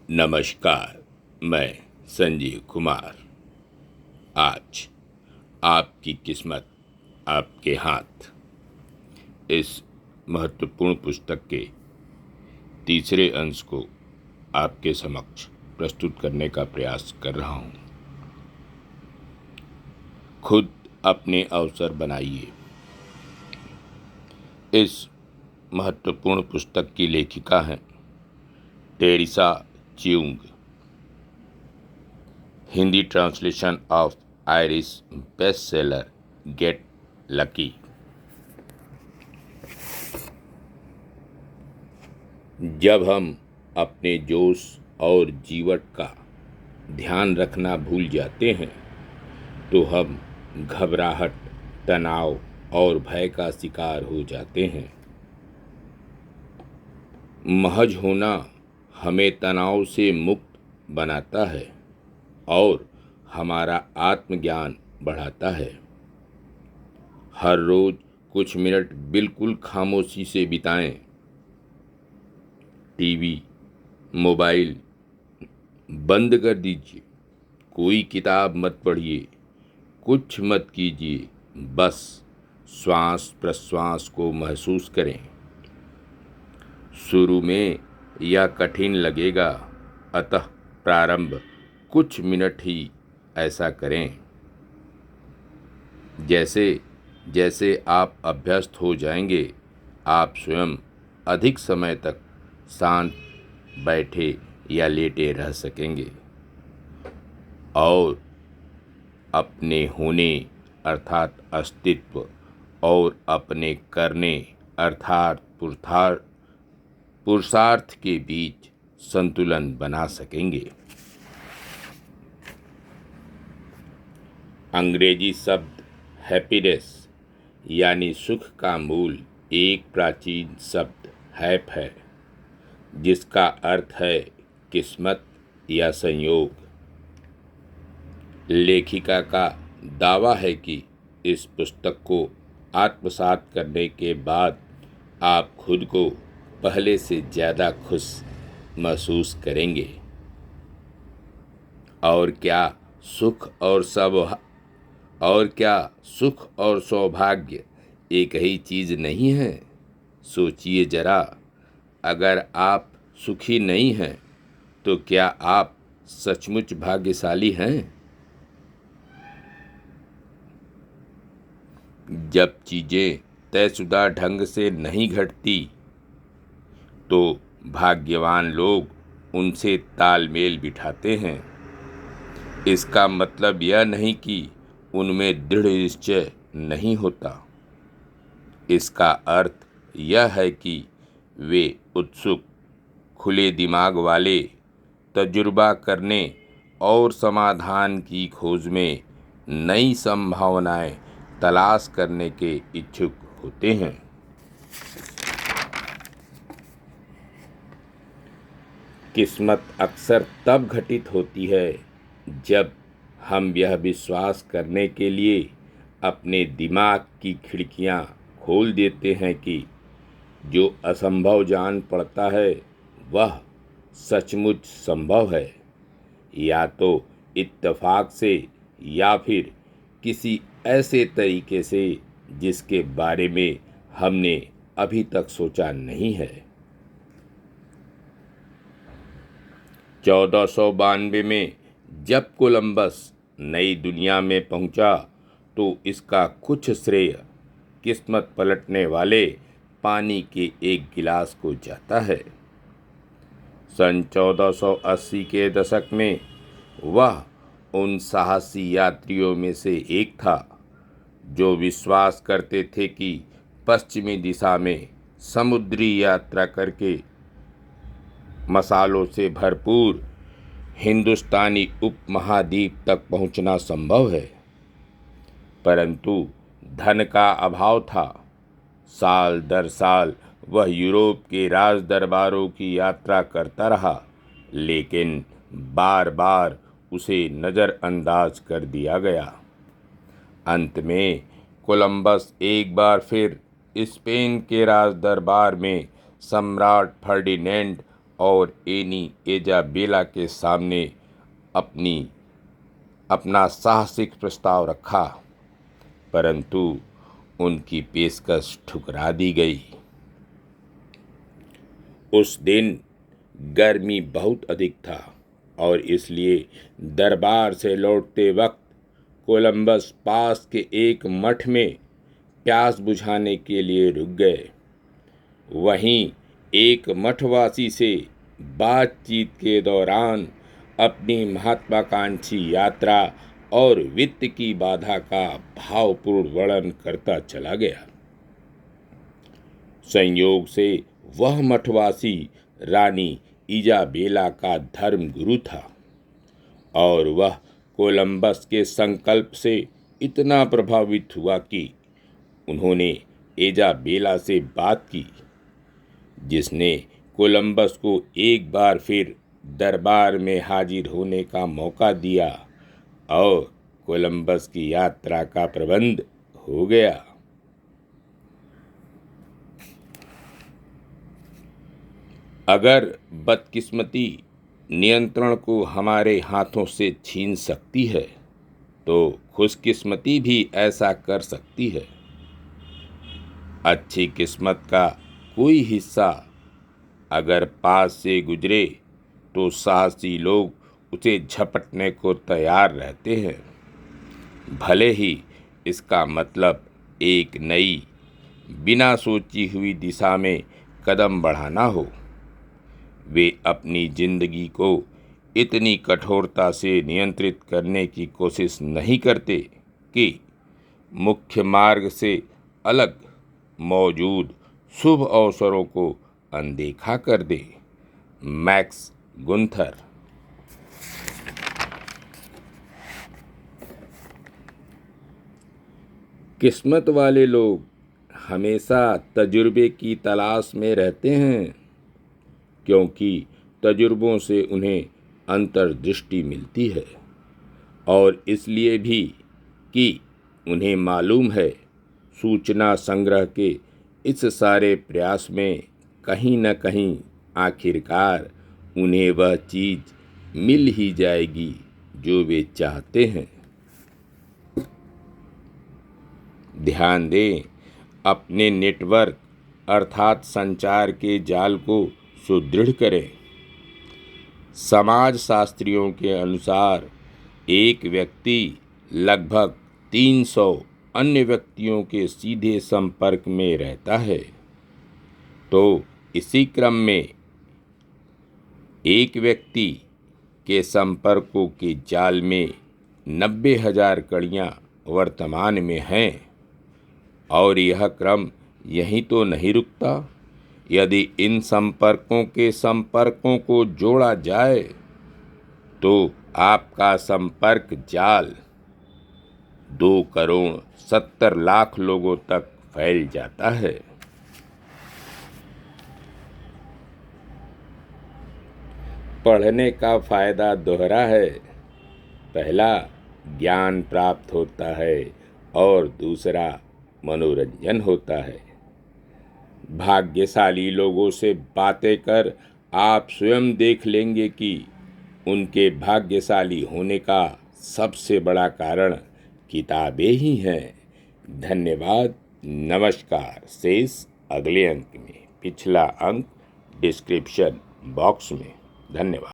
नमस्कार। मैं संजीव कुमार। आज आपकी किस्मत आपके हाथ इस महत्वपूर्ण पुस्तक के तीसरे अंश को आपके समक्ष प्रस्तुत करने का प्रयास कर रहा हूँ। खुद अपने अवसर बनाइए। इस महत्वपूर्ण पुस्तक की लेखिका हैं Teresa Cheung. Hindi translation of Irish best seller Get Lucky. जब हम अपने जोश और जीवट का ध्यान रखना भूल जाते हैं तो हम घबराहट, तनाव और भय का शिकार हो जाते हैं। महज होना हमें तनाव से मुक्त बनाता है और हमारा आत्मज्ञान बढ़ाता है। हर रोज कुछ मिनट बिल्कुल खामोशी से बिताएं। टीवी, मोबाइल बंद कर दीजिए। कोई किताब मत पढ़िए, कुछ मत कीजिए। बस श्वास प्रश्वास को महसूस करें। शुरू में यह कठिन लगेगा, अतः प्रारंभ कुछ मिनट ही ऐसा करें। जैसे जैसे आप अभ्यस्त हो जाएंगे, आप स्वयं अधिक समय तक शांत बैठे या लेटे रह सकेंगे और अपने होने अर्थात अस्तित्व और अपने करने अर्थात पुरुषार्थ के बीच संतुलन बना सकेंगे। अंग्रेजी शब्द हैप्पीनेस यानी सुख का मूल एक प्राचीन शब्द हैप है, जिसका अर्थ है किस्मत या संयोग। लेखिका का दावा है कि इस पुस्तक को आत्मसात करने के बाद आप खुद को पहले से ज़्यादा खुश महसूस करेंगे। और क्या सुख और सौभाग्य एक ही चीज़ नहीं है? सोचिए जरा, अगर आप सुखी नहीं हैं तो क्या आप सचमुच भाग्यशाली हैं? जब चीज़ें तयशुदा ढंग से नहीं घटती तो भाग्यवान लोग उनसे तालमेल बिठाते हैं। इसका मतलब यह नहीं कि उनमें दृढ़ निश्चय नहीं होता। इसका अर्थ यह है कि वे उत्सुक, खुले दिमाग वाले, तजुर्बा करने और समाधान की खोज में नई संभावनाएं तलाश करने के इच्छुक होते हैं। किस्मत अक्सर तब घटित होती है जब हम यह विश्वास करने के लिए अपने दिमाग की खिड़कियां खोल देते हैं कि जो असंभव जान पड़ता है वह सचमुच संभव है, या तो इत्तेफाक से या फिर किसी ऐसे तरीके से जिसके बारे में हमने अभी तक सोचा नहीं है। 1492 में जब कोलंबस नई दुनिया में पहुंचा तो इसका कुछ श्रेय किस्मत पलटने वाले पानी के एक गिलास को जाता है। सन 1480 के दशक में वह उन साहसी यात्रियों में से एक था जो विश्वास करते थे कि पश्चिमी दिशा में समुद्री यात्रा करके मसालों से भरपूर हिंदुस्तानी उपमहाद्वीप तक पहुंचना संभव है, परंतु धन का अभाव था। साल दर साल वह यूरोप के राज दरबारों की यात्रा करता रहा, लेकिन बार बार उसे नज़रअंदाज कर दिया गया। अंत में कोलंबस एक बार फिर स्पेन के राज दरबार में सम्राट फर्डिनेंड और एनी इजाबेला के सामने अपना साहसिक प्रस्ताव रखा, परंतु उनकी पेशकश ठुकरा दी गई। उस दिन गर्मी बहुत अधिक था और इसलिए दरबार से लौटते वक्त कोलंबस पास के एक मठ में प्यास बुझाने के लिए रुक गए। वहीं एक मठवासी से बातचीत के दौरान अपनी महत्वाकांक्षी यात्रा और वित्त की बाधा का भावपूर्ण वर्णन करता चला गया। संयोग से वह मठवासी रानी इजाबेला का धर्म गुरु था और वह कोलंबस के संकल्प से इतना प्रभावित हुआ कि उन्होंने इजाबेला से बात की, जिसने कोलंबस को एक बार फिर दरबार में हाजिर होने का मौका दिया और कोलंबस की यात्रा का प्रबंध हो गया। अगर बदकिस्मती नियंत्रण को हमारे हाथों से छीन सकती है तो खुशकिस्मती भी ऐसा कर सकती है। अच्छी किस्मत का कोई हिस्सा अगर पास से गुजरे तो साहसी लोग उसे झपटने को तैयार रहते हैं, भले ही इसका मतलब एक नई बिना सोची हुई दिशा में कदम बढ़ाना हो। वे अपनी जिंदगी को इतनी कठोरता से नियंत्रित करने की कोशिश नहीं करते कि मुख्य मार्ग से अलग मौजूद शुभ अवसरों को अनदेखा कर दे। Max Gunther. किस्मत वाले लोग हमेशा तजुर्बे की तलाश में रहते हैं, क्योंकि तजुर्बों से उन्हें अंतर्दृष्टि मिलती है और इसलिए भी कि उन्हें मालूम है सूचना संग्रह के इस सारे प्रयास में कहीं न कहीं आखिरकार उन्हें वह चीज़ मिल ही जाएगी जो वे चाहते हैं। ध्यान दें, अपने नेटवर्क अर्थात संचार के जाल को सुदृढ़ करें। समाजशास्त्रियों के अनुसार एक व्यक्ति लगभग 300 अन्य व्यक्तियों के सीधे संपर्क में रहता है, तो इसी क्रम में एक व्यक्ति के संपर्कों के जाल में 90,000 कड़ियाँ वर्तमान में हैं और यह क्रम यहीं तो नहीं रुकता। यदि इन संपर्कों को जोड़ा जाए तो आपका संपर्क जाल 2,70,00,000 लोगों तक फैल जाता है। पढ़ने का फायदा दोहरा है। पहला, ज्ञान प्राप्त होता है और दूसरा, मनोरंजन होता है। भाग्यशाली लोगों से बातें कर आप स्वयं देख लेंगे कि उनके भाग्यशाली होने का सबसे बड़ा कारण किताबें ही हैं। धन्यवाद। नमस्कार। शेष अगले अंक में, पिछला अंक डिस्क्रिप्शन बॉक्स में। धन्यवाद।